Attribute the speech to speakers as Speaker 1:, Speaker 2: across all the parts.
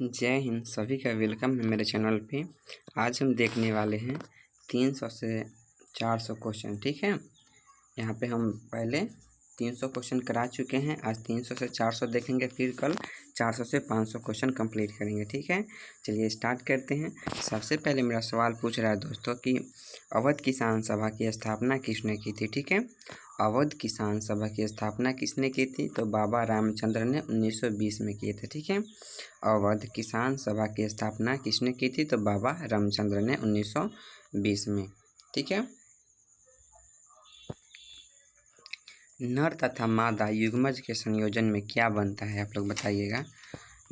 Speaker 1: जय हिंद, सभी का वेलकम है मेरे चैनल पे। आज हम देखने वाले हैं 300 से 400 क्वेश्चन। ठीक है, यहाँ पे हम पहले 300 क्वेश्चन करा चुके हैं। आज 300 से 400 देखेंगे, फिर कल 400 से 500 क्वेश्चन कंप्लीट करेंगे। ठीक है, चलिए स्टार्ट करते हैं। सबसे पहले मेरा सवाल पूछ रहा है दोस्तों कि अवध किसान सभा की स्थापना किसने की थी। ठीक है, अवध किसान सभा की स्थापना किसने की थी? तो बाबा रामचंद्र ने 1920 में किए थे। ठीक है, अवध किसान सभा की स्थापना किसने की थी? तो बाबा रामचंद्र ने 1920 में। ठीक है, नर तथा मादा युग्मज के संयोजन में क्या बनता है, आप लोग बताइएगा।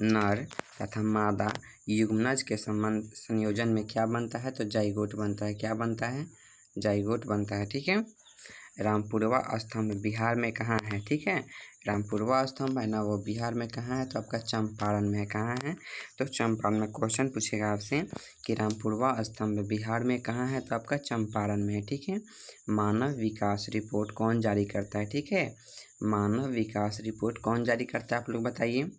Speaker 1: नर तथा मादा युग्मज के संयोजन में क्या बनता है? तो जाइगोट बनता है। क्या बनता है? जाइगोट बनता है। ठीक है, रामपुरवा स्तंभ बिहार में कहाँ है? ठीक है, रामपुरवा स्तंभ है ना, वो बिहार में कहाँ है? तो आपका चंपारण में है। कहाँ है? तो चंपारण में। क्वेश्चन पूछेगा आपसे कि रामपुरवा स्तंभ बिहार में कहाँ है? तो आपका चंपारण में है। ठीक है, मानव विकास रिपोर्ट कौन जारी करता है? ठीक है, मानव विकास रिपोर्ट कौन जारी करता है, आप लोग बताइए।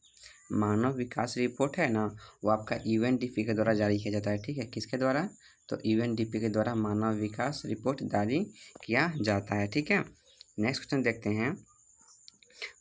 Speaker 1: मानव विकास रिपोर्ट है ना, वो आपका यूएनडीपी के द्वारा जारी किया जाता है। ठीक है, किसके द्वारा? तो यूएनडीपी के द्वारा मानव विकास रिपोर्ट जारी किया जाता है। ठीक है, नेक्स्ट क्वेश्चन देखते हैं।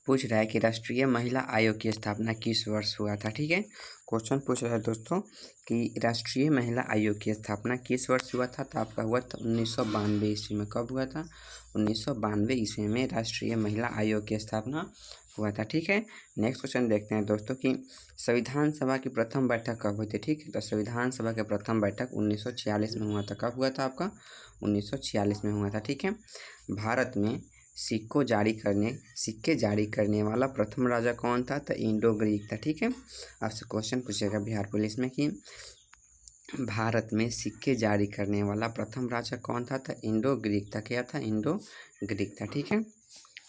Speaker 1: पूछ रहा है कि राष्ट्रीय महिला आयोग की स्थापना किस वर्ष हुआ था। ठीक है, क्वेश्चन पूछ रहा है दोस्तों कि राष्ट्रीय महिला आयोग की स्थापना किस वर्ष हुआ था? तो आपका हुआ था 1992 ईस्वी में। कब हुआ था? 1992 ईस्वी में राष्ट्रीय महिला आयोग की स्थापना हुआ था। ठीक है, नेक्स्ट क्वेश्चन देखते हैं दोस्तों कि संविधान सभा की प्रथम बैठक कब हुई थी। ठीक है, तो संविधान सभा की प्रथम बैठक 1946 में हुआ था। कब हुआ था आपका? 1946 में हुआ था। ठीक है, भारत में सिक्के जारी करने वाला प्रथम राजा कौन था? तो इंडो ग्रीक था। ठीक है, आपसे क्वेश्चन पूछेगा बिहार पुलिस में कि भारत में सिक्के जारी करने वाला प्रथम राजा कौन था? तो इंडो ग्रीक था। क्या था? इंडो ग्रीक था। ठीक है,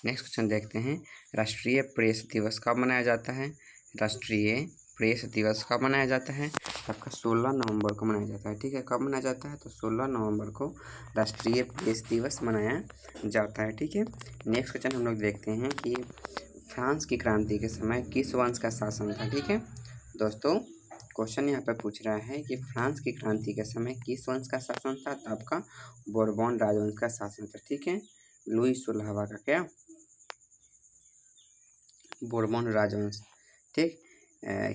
Speaker 1: नेक्स्ट क्वेश्चन देखते हैं। राष्ट्रीय प्रेस दिवस कब मनाया जाता है? राष्ट्रीय प्रेस दिवस कब मनाया जाता है? आपका 16 नवंबर को मनाया जाता है। ठीक है, कब मनाया जाता है? तो 16 नवंबर को राष्ट्रीय प्रेस दिवस मनाया जाता है। ठीक है, नेक्स्ट क्वेश्चन हम लोग देखते हैं कि फ्रांस की क्रांति के समय किस वंश का शासन था। ठीक है दोस्तों, क्वेश्चन यहाँ पर पूछ रहा है कि फ्रांस की क्रांति के समय किस वंश का शासन था? तो आपका बोरबोन राजवंश का शासन था। ठीक है, लुई 16वां का क्या? बोरबोन राजवंश। ठीक,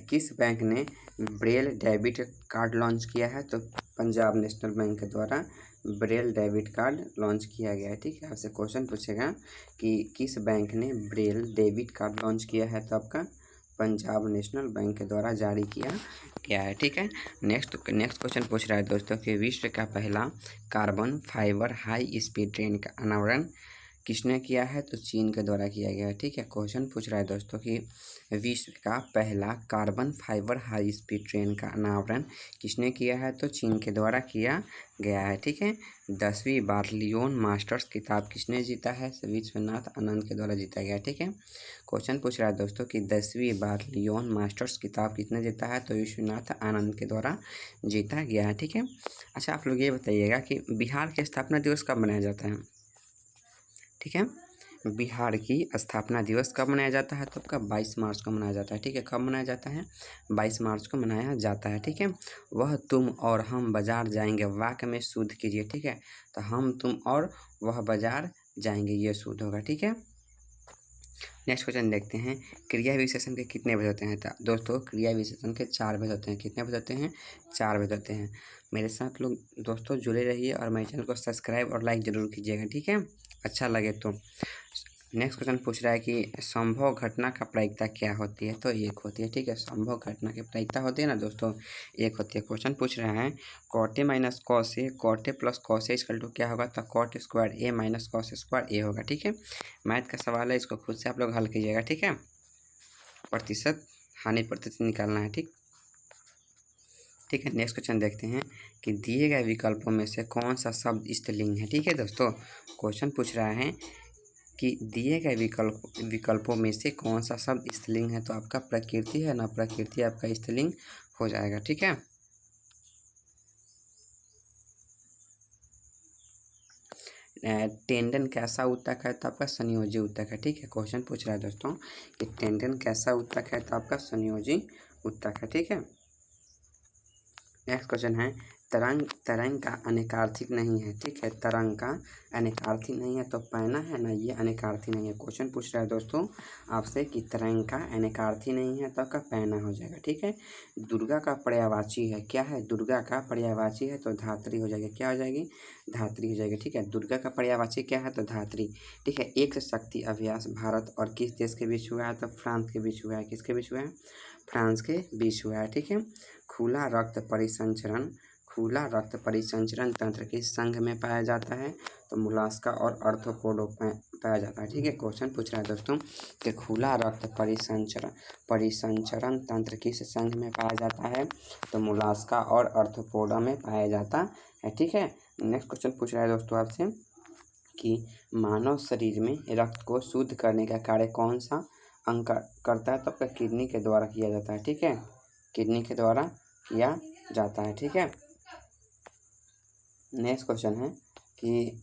Speaker 1: किस बैंक ने ब्रेल डेबिट कार्ड लॉन्च किया है? तो पंजाब नेशनल बैंक के द्वारा ब्रेल डेबिट कार्ड लॉन्च किया गया है। ठीक है, आपसे क्वेश्चन पूछेगा कि किस बैंक ने ब्रेल डेबिट कार्ड लॉन्च किया है? तो आपका पंजाब नेशनल बैंक के द्वारा जारी किया गया है। ठीक है, नेक्स्ट क्वेश्चन पूछ रहा है दोस्तों कि विश्व का पहला carbon fibre high speed train का अनावरण किसने किया है? तो चीन के द्वारा किया गया है। ठीक है, क्वेश्चन पूछ रहा है दोस्तों कि विश्व का पहला carbon fibre high speed train का अनावरण किसने किया है? तो चीन के द्वारा किया गया है। ठीक है, 10वीं बार लियोन मास्टर्स खिताब किसने जीता है? विश्वनाथ आनंद के द्वारा जीता गया है। ठीक है, क्वेश्चन पूछ रहा है दोस्तों कि 10वीं बार लियोन मास्टर्स खिताब किसने जीता है? तो विश्वनाथ आनंद के द्वारा जीता गया है। ठीक है, अच्छा आप लोग ये बताइएगा कि बिहार के स्थापना दिवस कब मनाया जाता है? ठीक है, बिहार की स्थापना दिवस कब मनाया जाता है? तो आपका 22 मार्च को मनाया जाता है। ठीक है, कब मनाया जाता है? 22 मार्च को मनाया जाता है। ठीक है, वह तुम और हम बाजार जाएंगे वाक्य में शुद्ध कीजिए। ठीक है, तो हम तुम और वह बाजार जाएंगे, ये शुद्ध होगा। ठीक है, नेक्स्ट क्वेश्चन देखते हैं। क्रिया विशेषण के कितने भेद होते हैं? तो दोस्तों क्रिया विशेषण के 4 भेद होते हैं। कितने भेद होते हैं? 4 भेद होते हैं। मेरे साथ लोग दोस्तों जुड़े रहिए और मेरे चैनल को सब्सक्राइब और लाइक ज़रूर कीजिएगा। ठीक है, अच्छा लगे तो। नेक्स्ट क्वेश्चन पूछ रहा है कि संभव घटना का प्रायिकता क्या होती है? तो एक होती है। ठीक है, संभव घटना की प्रायिकता होती है ना दोस्तों, एक होती है। क्वेश्चन पूछ रहा है cot A minus cos A cot A plus cos A equal to क्या होगा? तो cot square A minus cos square A होगा। ठीक है, मैथ का सवाल है, इसको खुद से आप लोग हल कीजिएगा। ठीक है, प्रतिशत हानि प्रतिशत निकालना है। ठीक है, नेक्स्ट क्वेश्चन देखते हैं कि दिए गए विकल्पों में से कौन सा शब्द स्त्रीलिंग है? ठीक है दोस्तों, क्वेश्चन पूछ रहा है कि दिए गए विकल्पों में से कौन सा शब्द स्त्रीलिंग है? तो आपका प्रकृति है ना, प्रकृति आपका स्त्रीलिंग हो जाएगा। ठीक है, टेंडन कैसा ऊतक है? तो आपका संयोजी ऊतक है। ठीक है, क्वेश्चन पूछ रहा है दोस्तों कि टेंडन कैसा ऊतक है? तो आपका संयोजी उत्तक है। ठीक है, नेक्स्ट क्वेश्चन है तरंग का अनेकार्थी नहीं है। ठीक है, तरंग का अनेकार्थी नहीं है तो पैना है ना, ये अनेकार्थी नहीं है। क्वेश्चन पूछ रहा है दोस्तों आपसे कि तरंग का अनेकार्थी नहीं है तो आपका पैना हो जाएगा। ठीक है, दुर्गा का पर्यायवाची है, क्या है, दुर्गा का पर्यायवाची है तो धात्री हो जाएगी। क्या हो जाएगी, धात्री हो जाएगी। ठीक है, दुर्गा का पर्यायवाची क्या है तो धात्री। ठीक है, एक शक्ति अभ्यास भारत और किस देश के बीच हुआ है तो फ्रांस के बीच हुआ है। किसके बीच हुआ है, फ्रांस के बीच हुआ है। ठीक है, खुला रक्त परिसंचरण, खुला रक्त परिसंचरण तंत्र किस संघ में पाया जाता है तो मोलास्का और आर्थ्रोपोडा पाया जाता है। ठीक है, क्वेश्चन पूछ रहा है दोस्तों कि खुला रक्त परिसंचरण तंत्र किस संघ में पाया जाता है तो मोलास्का और आर्थ्रोपोडा में पाया जाता है। ठीक है, नेक्स्ट क्वेश्चन पूछ रहा है दोस्तों आपसे कि मानव शरीर में रक्त को शुद्ध करने का कार्य कौन सा अंग करता है तो आपका किडनी के द्वारा किया जाता है। ठीक है, किडनी के द्वारा किया जाता है। ठीक है, नेक्स्ट क्वेश्चन है कि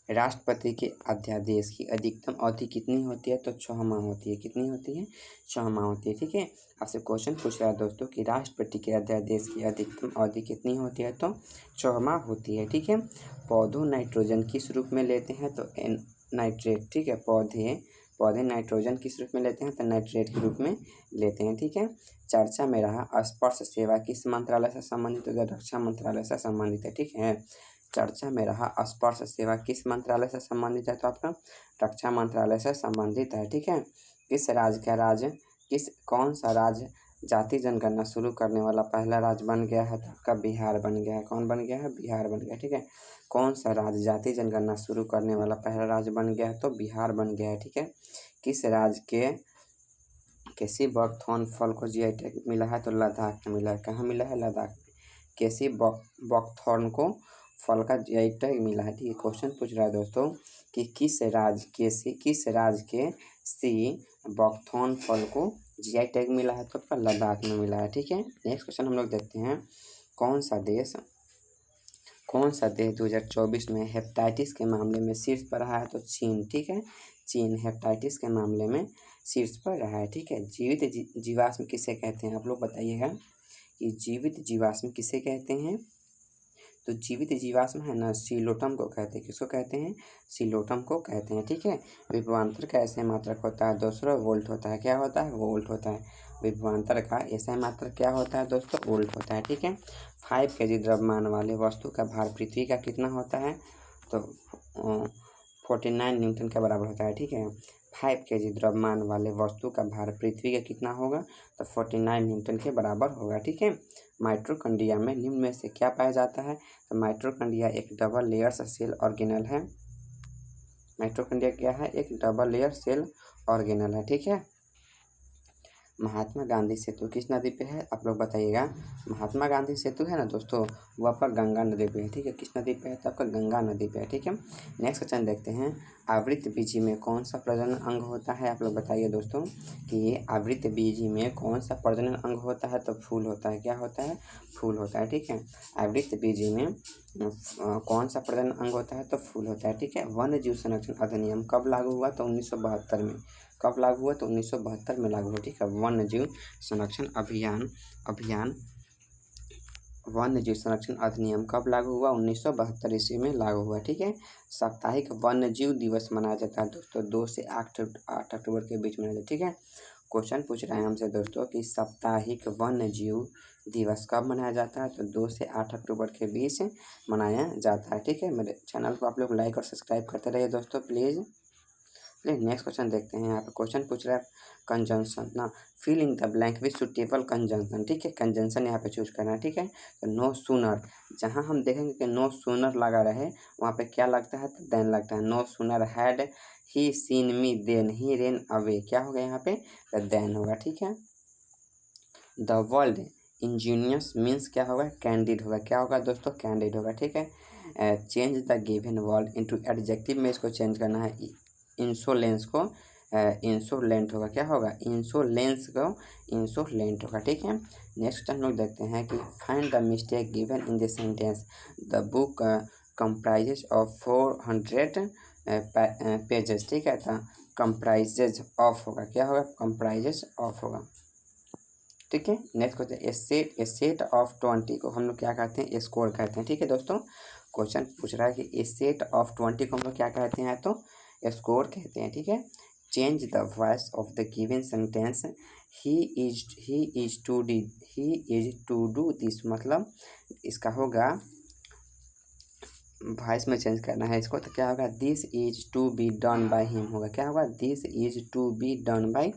Speaker 1: राष्ट्रपति के अध्यादेश की अधिकतम अवधि कितनी होती है तो 6 माह होती है। कितनी होती है, 6 माह होती है। ठीक है, आपसे क्वेश्चन पूछ रहा है दोस्तों कि राष्ट्रपति के अध्यादेश की अधिकतम अवधि कितनी होती है तो 6 माह होती है। ठीक है, पौधों नाइट्रोजन किस रूप में लेते हैं तो नाइट्रेट। ठीक है, पौधे नाइट्रोजन किस रूप में लेते हैं तो नाइट्रेट के रूप में लेते हैं। ठीक है, चर्चा में रहा स्पर्श सेवा किस मंत्रालय से संबंधित है तो रक्षा मंत्रालय से संबंधित है। ठीक है, चर्चा में रहा स्पर्श सेवा किस मंत्रालय से संबंधित है तो आपका रक्षा मंत्रालय से संबंधित है। ठीक है, कौन सा राज्य जाति जनगणना शुरू करने वाला पहला राज्य बन गया है तो आपका बिहार बन गया है। कौन बन गया है, बिहार बन गया। ठीक है, कौन सा राज्य जाति जनगणना शुरू करने वाला पहला राज्य बन गया है तो बिहार बन गया है। ठीक है, किस राज्य के केसी बकथॉर्न फल को जीआई टैग मिला है तो लद्दाख में मिला है। कहाँ मिला है, लद्दाख में केसी बकथॉर्न को फल का जीआई टैग मिला है। ठीक है, क्वेश्चन पूछ रहा है दोस्तों कि किस राज्य के सी बकथॉर्न फल को जीआई टैग मिला है तो आपका लद्दाख में मिला है। ठीक है, नेक्स्ट क्वेश्चन हम लोग देखते हैं कौन सा देश 2024 में हेपेटाइटिस के मामले में शीर्ष पर रहा है तो चीन। ठीक है, चीन हेपेटाइटिस के मामले में शीर्ष पर रहा है। ठीक है, जीवित जीवाश्म किसे कहते हैं आप लोग बताइएगा कि जीवित जीवाश्म किसे कहते हैं तो जीवित जीवाश्म है ना सीलोटम को कहते हैं। किसको कहते हैं, सीलोटम को कहते हैं। ठीक है, विभवांतर का ऐसे मात्रक होता है 200 वोल्ट होता है। क्या होता है, वोल्ट होता है। विभवांतर का ऐसा मात्रक क्या होता है दोस्तों, वोल्ट होता है। ठीक है, 5 kg द्रव्यमान वाले वस्तु का भार पृथ्वी का कितना होता है तो 49 न्यूटन के बराबर होता है। ठीक है, 5 kg द्रव्यमान वाले वस्तु का भार पृथ्वी का कितना होगा तो 49 न्यूटन के बराबर होगा। ठीक है, माइटोकॉन्ड्रिया में निम्न में से क्या पाया जाता है तो माइटोकॉन्ड्रिया एक डबल लेयर सेल ऑर्गेनल है। माइटोकॉन्ड्रिया क्या है, एक डबल लेयर सेल ऑर्गेनल है। ठीक है, महात्मा गांधी सेतु किस नदी पे है आप लोग बताइएगा। महात्मा गांधी सेतु है ना दोस्तों वो आपका गंगा नदी पे है। ठीक है, किस नदी पे है तो आपका गंगा नदी पे है। ठीक है, नेक्स्ट क्वेश्चन देखते हैं आवृत्त बीजी में कौन सा प्रजनन अंग होता है आप लोग बताइए दोस्तों कि आवृत्त बीजी में कौन सा प्रजनन अंग होता है तो फूल होता है। क्या होता है, फूल होता है। ठीक है, आवृत्त बीजी में कौन सा प्रजनन अंग होता है तो फूल होता है। ठीक है, वन्य जीव संरक्षण अधिनियम कब लागू हुआ तो 1972 में। कब लागू हुआ तो 1972 में लागू हुआ। ठीक है, वन्य जीव संरक्षण वन्य जीव संरक्षण अधिनियम कब लागू हुआ 1972 ईस्वी में लागू हुआ। ठीक है, साप्ताहिक वन्य जीव दिवस मनाया जाता है दोस्तों 2 से 8 अक्टूबर के बीच मनाया जाता है। ठीक है, क्वेश्चन पूछ रहे हैं हमसे दोस्तों कि साप्ताहिक वन्य जीव दिवस कब मनाया जाता है तो 2 से 8 अक्टूबर के बीच मनाया जाता है। ठीक है, मेरे चैनल को आप लोग लाइक और सब्सक्राइब करते रहिए दोस्तों प्लीज़। नेक्स्ट क्वेश्चन देखते हैं। यहाँ पे क्वेश्चन पूछ रहा है कंजंक्शन ना, fill in the blank with suitable conjunction. ठीक है, कंजंक्शन यहाँ पे चूज करना है। ठीक है, तो नो सूनर, जहाँ हम देखेंगे कि नो सूनर लगा रहे वहाँ पे क्या लगता है तो देन लगता है। No sooner had he seen me then he ran away, क्या होगा यहाँ पे तो देन होगा। ठीक है, द वर्ल्ड इंजीनियस मीन्स क्या होगा, कैंडिड होगा। क्या होगा दोस्तों, कैंडिड होगा। ठीक है, change the given world into adjective में इसको चेंज करना है। इंसोलेंस को इंसोलेंट होगा। क्या होगा, इंसोलेंस को इंसोलेंट होगा। ठीक है, नेक्स्ट हम लोग देखते हैं कि find the mistake given in the sentence the book comprises of 400 pages. ठीक है, तो कंप्राइजेज ऑफ होगा। क्या होगा, कंप्राइजेज ऑफ होगा। ठीक है। Next question, A set of 20 को हम लोग क्या कहते हैं, स्कोर कहते हैं। ठीक है दोस्तों, क्वेश्चन पूछ रहा है कि ए सेट ऑफ 20 को हम लोग क्या कहते हैं, तो स्कोर कहते हैं। ठीक है। Change the voice of the given sentence, he is to do this, मतलब इसका होगा वॉइस में चेंज करना है इसको, तो क्या होगा, this is to be done by him होगा। क्या होगा, this is to be done by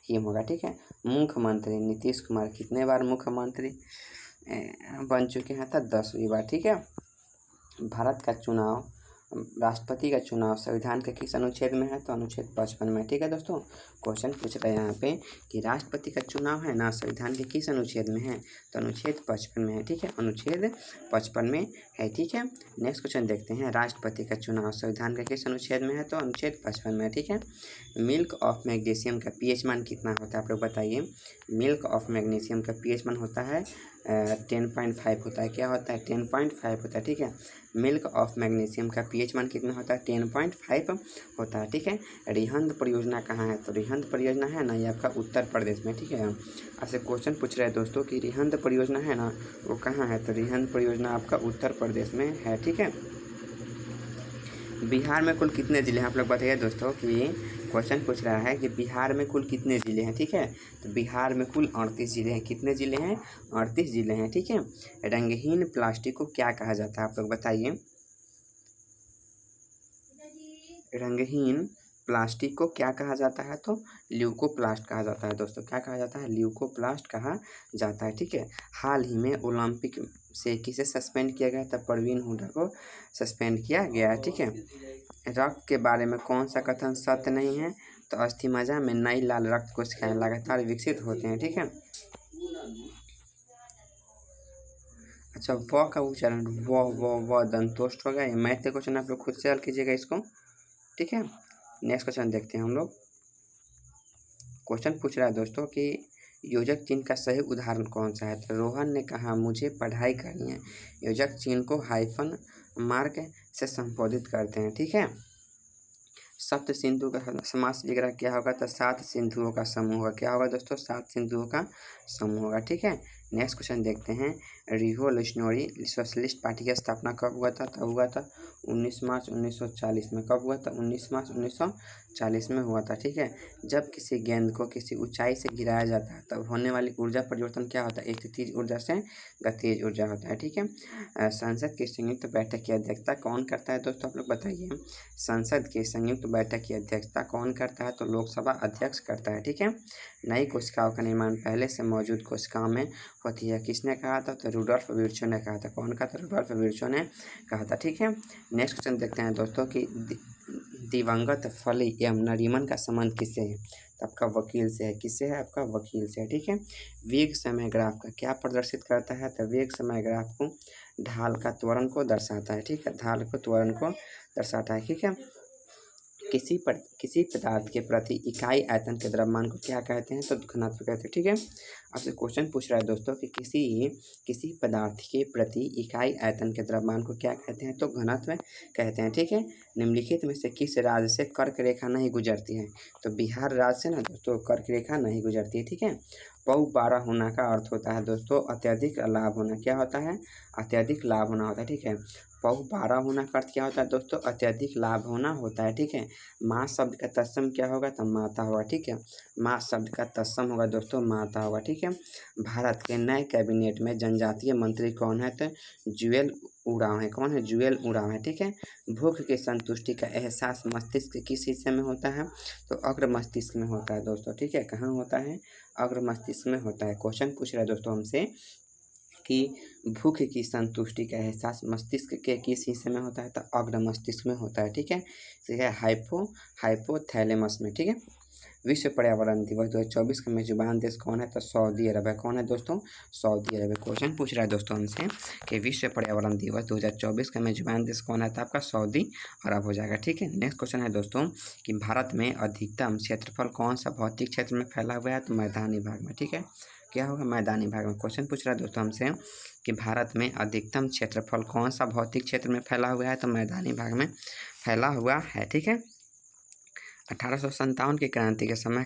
Speaker 1: him होगा। ठीक है। मुख्यमंत्री नीतीश कुमार कितने बार मुख्यमंत्री बन चुके हैं, तो 10वीं बार। ठीक है। भारत का चुनाव, राष्ट्रपति का चुनाव संविधान के किस अनुच्छेद में है, तो अनुच्छेद 55 में। ठीक है दोस्तों, क्वेश्चन पूछ रहे हैं यहाँ पे कि राष्ट्रपति का चुनाव है ना संविधान के किस अनुच्छेद में है, तो अनुच्छेद 55 में है। ठीक है, अनुच्छेद 55 में है। ठीक है। नेक्स्ट क्वेश्चन देखते हैं, राष्ट्रपति का चुनाव संविधान के किस अनुच्छेद में है, तो अनुच्छेद 55 में है। ठीक है। मिल्क ऑफ मैग्नीशियम का pH मान कितना होता है, आप लोग बताइए। मिल्क ऑफ मैग्नीशियम का pH मान होता है 10.5 होता है। क्या होता है, 10.5 होता है। ठीक है। मिल्क ऑफ मैग्नीशियम का pH मान कितना होता है, 10.5 होता है। ठीक है। रिहंद परियोजना कहाँ है, तो रिहंद परियोजना है ना, ये आपका उत्तर प्रदेश में। ठीक है। आपसे क्वेश्चन पूछ रहे हैं दोस्तों कि रिहंद परियोजना है ना, वो कहाँ है, तो रिहंद परियोजना आपका उत्तर प्रदेश में है। ठीक है। बिहार में कुल कितने ज़िले हैं, आप लोग बताइए दोस्तों कि क्वेश्चन पूछ रहा है कि बिहार में कुल कितने ज़िले हैं। ठीक है। तो बिहार में कुल 38 ज़िले हैं। कितने ज़िले हैं, 38 ज़िले हैं। ठीक है। रंगहीन प्लास्टिक को क्या कहा जाता है, आप लोग बताइए। रंगहीन प्लास्टिक को क्या कहा जाता है, तो ल्यूकोप्लास्ट कहा जाता है दोस्तों। क्या कहा जाता है, ल्यूकोप्लास्ट कहा जाता है। ठीक है। हाल ही में ओलंपिक से किसे सस्पेंड किया गया था, परवीन हुड्डा को सस्पेंड किया गया है। ठीक है। रक्त के बारे में कौन सा कथन सत्य नहीं है, तो अस्थि मज्जा में नई लाल रक्त कोशिकाएं लगातार विकसित होते हैं। ठीक है। अच्छा, व का उच्चारण व दंतोष्ट होगा। ये मैथ के क्वेश्चन आप लोग खुद से हल कीजिएगा इसको। ठीक है। नेक्स्ट क्वेश्चन देखते हैं हम लोग। क्वेश्चन पूछ रहा है दोस्तों कि योजक चिन्ह का सही उदाहरण कौन सा है, तो रोहन ने कहा मुझे पढ़ाई करनी है। योजक चिन्ह को हाइफन मार्क से संबोधित करते हैं। ठीक है। सप्त सिंधु का समास विग्रह क्या होगा, तो 7 सिंधुओं का समूह होगा। क्या होगा दोस्तों, 7 सिंधुओं का समूह होगा। ठीक है। नेक्स्ट क्वेश्चन देखते हैं, रिवोल्यूशनरी सोशलिस्ट पार्टी की स्थापना कब हुआ था, तब हुआ था 19 मार्च 1940 में। कब हुआ था, 19 मार्च 1940 में हुआ था। ठीक है। जब किसी गेंद को किसी ऊंचाई से गिराया जाता है तब होने वाली ऊर्जा परिवर्तन क्या होता है, स्थितिज ऊर्जा से गतिज ऊर्जा होता है। ठीक है। संसद की संयुक्त बैठक की अध्यक्षता कौन करता है दोस्तों, आप लोग बताइए। संसद की संयुक्त बैठक की अध्यक्षता कौन करता है, तो लोकसभा अध्यक्ष करता है। ठीक है। नई कोशिकाओं का निर्माण पहले से मौजूद कोशिकाओं में होती है। किसने कहा था, तो रुडोल्फ विर्चो ने कहा था। कौन कहा था, रुडोल्फ विर्चो ने कहा था। ठीक है। नेक्स्ट क्वेश्चन देखते हैं दोस्तों कि दिवंगत फली एवं नरीमन का संबंध किससे है, तो आपका वकील से है। किससे है, आपका वकील से है। ठीक है। वेग समय ग्राफ का क्या प्रदर्शित करता है, तो वेग समय ग्राफ को ढाल का त्वरण को दर्शाता है। ठीक है। ढाल को त्वरण को दर्शाता है। ठीक है। किसी पदार्थ के प्रति इकाई आयतन के द्रव्यमान को क्या कहते हैं, तो घनत्व कहते हैं। ठीक है। आपसे क्वेश्चन पूछ रहा है दोस्तों कि किसी पदार्थ के प्रति इकाई आयतन के द्रव्यमान को क्या कहते हैं, तो घनत्व कहते हैं। ठीक है। निम्नलिखित में से किस राज्य से कर्क रेखा नहीं गुजरती है, तो बिहार राज्य से ना दोस्तों कर्क रेखा नहीं गुजरती है। ठीक है। पौ 12 होना का अर्थ होता है दोस्तों अत्यधिक लाभ होना। क्या होता है, अत्यधिक लाभ होना होता है। ठीक है। पौ 12 होना का अर्थ क्या होता है दोस्तों, अत्यधिक लाभ होना होता है। ठीक है। माँ शब्द का तत्सम क्या होगा, तो माता होगा। ठीक है। माँ शब्द का तत्सम होगा दोस्तों माता होगा। ठीक है। भारत के नए कैबिनेट में जनजातीय मंत्री कौन है, तो जुएल उरांव है। कौन है, जुएल उरांव है। ठीक है। भूख की संतुष्टि का एहसास मस्तिष्क के किस हिस्से में होता है, तो अग्र मस्तिष्क में होता है दोस्तों। ठीक है। कहाँ होता है, अग्र मस्तिष्क में होता है। क्वेश्चन पूछ रहा है दोस्तों हमसे कि भूख की संतुष्टि का एहसास मस्तिष्क के किस हिस्से में होता है, तो अग्र मस्तिष्क में होता है। ठीक है। ठीक है। हाइपोथैलेमस में। ठीक है। विश्व पर्यावरण दिवस 2024 का मेजबान देश कौन है, तो सऊदी अरब है। कौन है दोस्तों, सऊदी अरब है। क्वेश्चन पूछ रहा है दोस्तों हमसे कि विश्व पर्यावरण दिवस 2024 का मेजबान देश कौन है, तो आपका सऊदी अरब हो जाएगा। ठीक है। नेक्स्ट क्वेश्चन है दोस्तों कि भारत में अधिकतम क्षेत्रफल कौन सा भौतिक क्षेत्र में फैला हुआ है, तो मैदानी भाग में। ठीक है। क्या होगा, मैदानी भाग में। क्वेश्चन पूछ रहा है दोस्तों हमसे कि भारत में अधिकतम क्षेत्रफल कौन सा भौतिक क्षेत्र में फैला हुआ है, तो मैदानी भाग में फैला हुआ है। ठीक है। 1857 की क्रांति के समय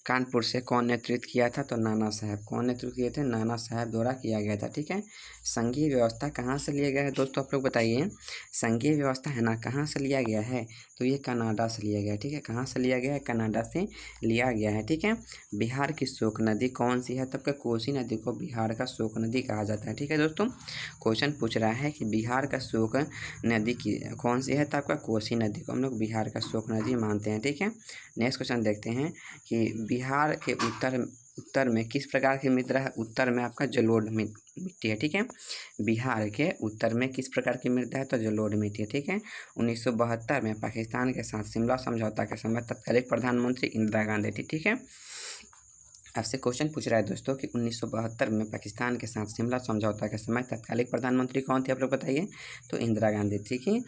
Speaker 1: कानपुर से कौन नेतृत्व किया था? तो नाना साहब। कौन नेतृत्व किए थे? नाना साहब द्वारा किया गया था। ठीक है। संघीय व्यवस्था कहाँ से लिया गया है दोस्तों, आप लोग बताइए। संघीय व्यवस्था है ना, कहाँ से लिया गया है? तो ये कनाडा से लिया गया है। ठीक है, कहाँ से लिया गया है? कनाडा से लिया गया है। ठीक है। बिहार की शोक नदी कौन सी है? तब का कोसी नदी को बिहार का शोक नदी कहा जाता है। ठीक है दोस्तों, क्वेश्चन पूछ रहा है कि बिहार का शोक नदी की कौन सी है? तो आपका कोसी नदी को हम लोग बिहार का शोक नदी मानते हैं। ठीक है। नेक्स्ट क्वेश्चन देखते हैं कि बिहार के उत्तर में किस प्रकार की मृदा है? उत्तर में आपका जलोढ़ मिट्टी है। ठीक है। बिहार के उत्तर में किस प्रकार की मृदा है? तो जलोढ़ मिट्टी है। ठीक है। 1972 में पाकिस्तान के साथ शिमला समझौता के समय तत्कालीन प्रधानमंत्री इंदिरा गांधी थी। ठीक है। आपसे क्वेश्चन पूछ रहा है दोस्तों कि 1972 में पाकिस्तान के साथ शिमला समझौता के समय तत्कालीन प्रधानमंत्री कौन थे? आप लोग बताइए। तो इंदिरा गांधी। ठीक है।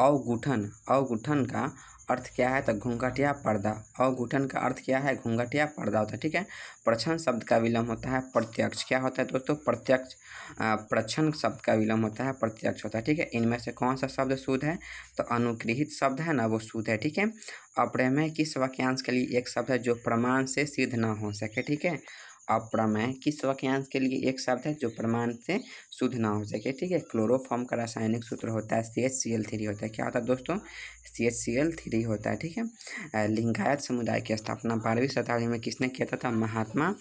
Speaker 1: अवगुठन का अर्थ क्या है? तो घूंघटिया पर्दा। अवगुठन का अर्थ क्या है? घूंघटिया पर्दा होता है। ठीक है। प्रच्छन्न शब्द का विलोम होता है प्रत्यक्ष। क्या होता है दोस्तों? प्रत्यक्ष। प्रच्छन्न शब्द का विलोम होता है प्रत्यक्ष होता है। ठीक है। इनमें से कौन सा शब्द शुद्ध है? तो अनुगृहीत शब्द है ना, वो शुद्ध है। ठीक है। अप्रमेय किस वाक्यांश के लिए एक शब्द है जो प्रमाण से सिद्ध ना हो सके? ठीक है। अप्रमेय किस वाक्यांश के लिए एक शब्द है जो प्रमाण से शुद्ध ना हो सके? ठीक है। क्लोरोफॉर्म का रासायनिक सूत्र होता है CH-Cl3 होता है। क्या होता है दोस्तों? CH-Cl3 होता है। ठीक है। लिंगायत समुदाय की स्थापना 12वीं शताब्दी में किसने किया था? महात्मा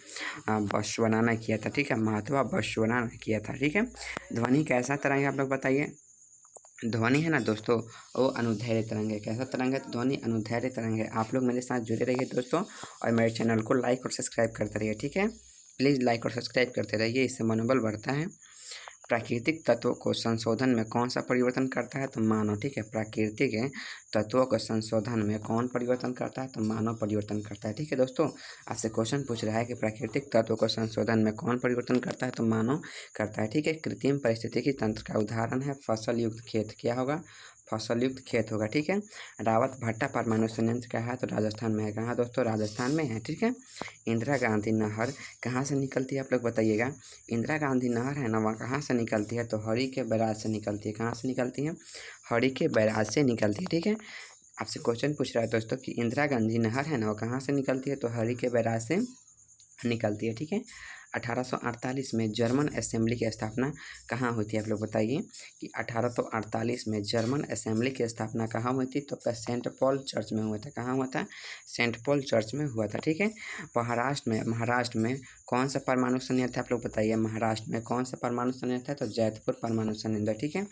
Speaker 1: बसवण्णा ने किया था। ठीक है। महात्मा बसवण्णा ने किया था। ठीक है। ध्वनि कैसा तरंग है? आप लोग बताइए। ध्वनि है ना दोस्तों, वो अनुदैर्घ्य तरंग है। कैसा तरंग है? तो ध्वनि अनुदैर्घ्य तरंग है। आप लोग मेरे साथ जुड़े रहिए दोस्तों, और मेरे चैनल को लाइक और सब्सक्राइब करते रहिए। ठीक है। प्लीज़ लाइक और सब्सक्राइब करते रहिए, इससे मनोबल बढ़ता है। प्राकृतिक तत्वों को संशोधन में कौन सा परिवर्तन करता है? तो मानव। ठीक है। प्राकृतिक तत्वों को संशोधन में कौन परिवर्तन करता है? तो मानव परिवर्तन करता है। ठीक है दोस्तों, आपसे क्वेश्चन पूछ रहा है कि प्राकृतिक तत्वों को संशोधन में कौन परिवर्तन करता है? तो मानव करता है। ठीक है। कृत्रिम पारिस्थितिकी तंत्र का उदाहरण है फसल युक्त खेत। क्या होगा? फसल युक्त खेत होगा। ठीक है। रावत भट्टा परमाणु संयंत्र कहाँ है? तो राजस्थान में है। कहाँ दोस्तों? राजस्थान में है। ठीक है। इंदिरा गांधी नहर कहाँ से निकलती है? आप लोग बताइएगा। इंदिरा गांधी नहर है ना, वहाँ कहाँ से निकलती है? तो हरी के बैराज से निकलती है। कहाँ से निकलती है? हरी के बैराज से निकलती है। ठीक है। आपसे क्वेश्चन पूछ रहा है दोस्तों कि इंदिरा गांधी नहर है ना, वो कहाँ से निकलती है? तो हरी के बैराज से निकलती है। ठीक है। 1848 में जर्मन असेंबली की स्थापना कहाँ हुई थी? आप लोग बताइए कि 1848 में जर्मन असेंबली की स्थापना कहाँ हुई थी? तो सेंट पॉल चर्च में हुआ था। कहाँ हुआ था? सेंट पॉल चर्च में हुआ था। ठीक है। महाराष्ट्र में कौन सा परमाणु संयंत्र है? आप लोग बताइए। महाराष्ट्र में कौन सा परमाणु संयंत्र है? तो जैतपुर परमाणु संयंत्र। ठीक है।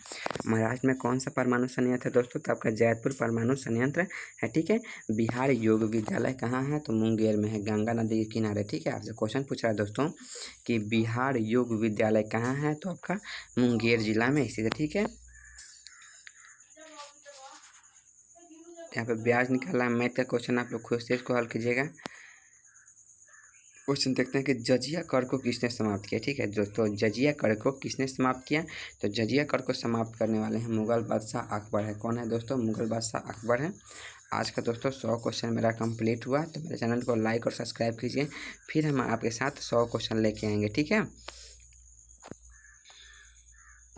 Speaker 1: महाराष्ट्र में कौन सा परमाणु संयंत्र है दोस्तों? तो आपका जैतपुर परमाणु संयंत्र है। ठीक है। बिहार योग विद्यालय कहाँ है? तो मुंगेर में है, गंगा नदी के किनारे। ठीक है। आपसे क्वेश्चन पूछ रहा है दोस्तों कि बिहार योग विद्यालय कहाँ है? तो आपका मुंगेर जिला में स्थित है। ठीक है। यहाँ पे ब्याज निकालना है, मैथ का क्वेश्चन, आप लोग खुद से इसको हल कीजिएगा। क्वेश्चन देखते हैं कि जजिया कर को किसने समाप्त किया? ठीक है दोस्तों, जजिया कर को किसने समाप्त किया? तो जजिया कर को समाप्त करने वाले हैं मुगल बादशाह अकबर है। कौन है दोस्तों? मुगल बादशाह अकबर है। आज का दोस्तों 100 क्वेश्चन मेरा कंप्लीट हुआ, तो मेरे चैनल को लाइक और सब्सक्राइब कीजिए। फिर हम आपके साथ 100 क्वेश्चन लेके आएंगे। ठीक है।